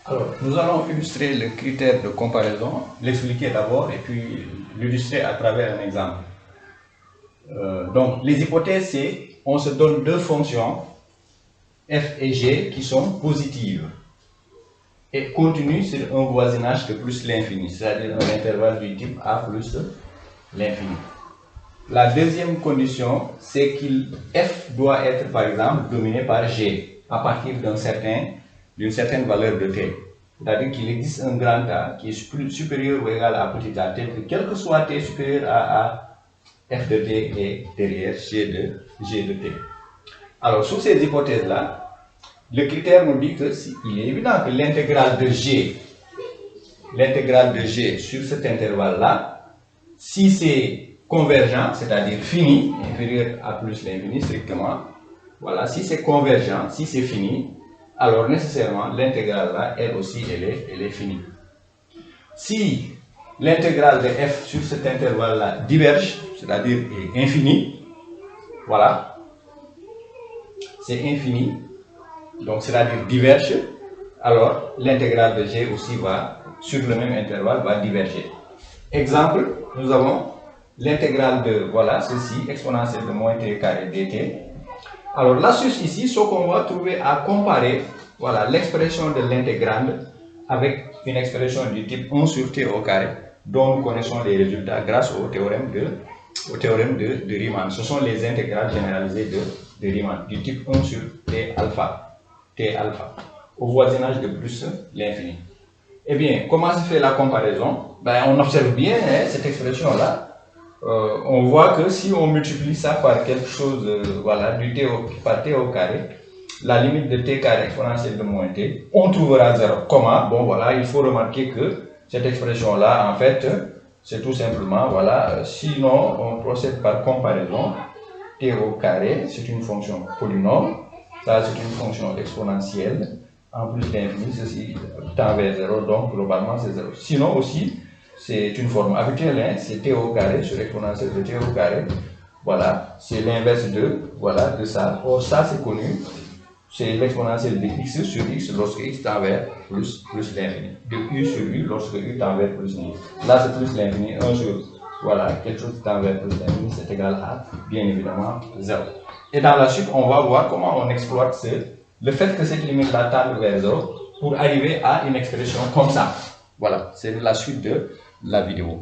Alors, nous allons illustrer le critère de comparaison, l'expliquer d'abord et puis l'illustrer à travers un exemple. Donc, les hypothèses, c'est on se donne deux fonctions, f et g, qui sont positives et continuent sur un voisinage de plus l'infini, c'est-à-dire un intervalle du type a plus l'infini. La deuxième condition, c'est que f doit être, par exemple, dominé par g à partir d'une certaine valeur de t. C'est-à-dire qu'il existe un grand A qui est supérieur ou égal à petit a, tel que quel que soit t supérieur à f de t est derrière g de t. Alors, sous ces hypothèses-là, le critère nous dit qu'il est évident que l'intégrale de g sur cet intervalle-là, si c'est convergent, c'est-à-dire fini, inférieur à plus l'infini strictement, voilà, si c'est convergent, si c'est fini, alors nécessairement l'intégrale là, elle aussi, elle est finie. Si l'intégrale de f sur cet intervalle là diverge, c'est-à-dire est infini, voilà, c'est infini, donc c'est-à-dire diverge, alors l'intégrale de g aussi va, sur le même intervalle, va diverger. Exemple, nous avons l'intégrale de, voilà, ceci, exponentielle de moins t carré dt. Alors l'astuce ici, ce qu'on va trouver à comparer, voilà, l'expression de l'intégrande avec une expression du type 1 sur t au carré, dont nous connaissons les résultats grâce au théorème de Riemann. Ce sont les intégrales généralisées de Riemann, du type 1 sur t alpha, au voisinage de plus l'infini. Eh bien, comment se fait la comparaison? Ben, on observe bien cette expression-là. On voit que si on multiplie ça par quelque chose, voilà, par t au carré, la limite de t carré exponentielle de moins t, on trouvera 0. Comment? Bon, voilà, il faut remarquer que cette expression-là, en fait, c'est tout simplement, voilà, sinon on procède par comparaison. T au carré, c'est une fonction polynôme, ça c'est une fonction exponentielle, en plus d'infini, ceci tend vers 0, donc globalement c'est 0. Sinon aussi, c'est une forme habituelle, hein? C'est t au carré sur exponentielle de t au carré. Voilà, c'est l'inverse de ça. Or, ça c'est connu, c'est l'exponentielle de x sur x lorsque x tend vers plus l'infini. De u sur u lorsque u tend vers plus l'infini. Là c'est plus l'infini, 1 sur, voilà, quelque chose qui tend vers plus l'infini, c'est égal à, bien évidemment, 0. Et dans la suite, on va voir comment on exploite le fait que cette limite-là tend vers 0 pour arriver à une expression comme ça. Voilà, c'est la suite de la vidéo.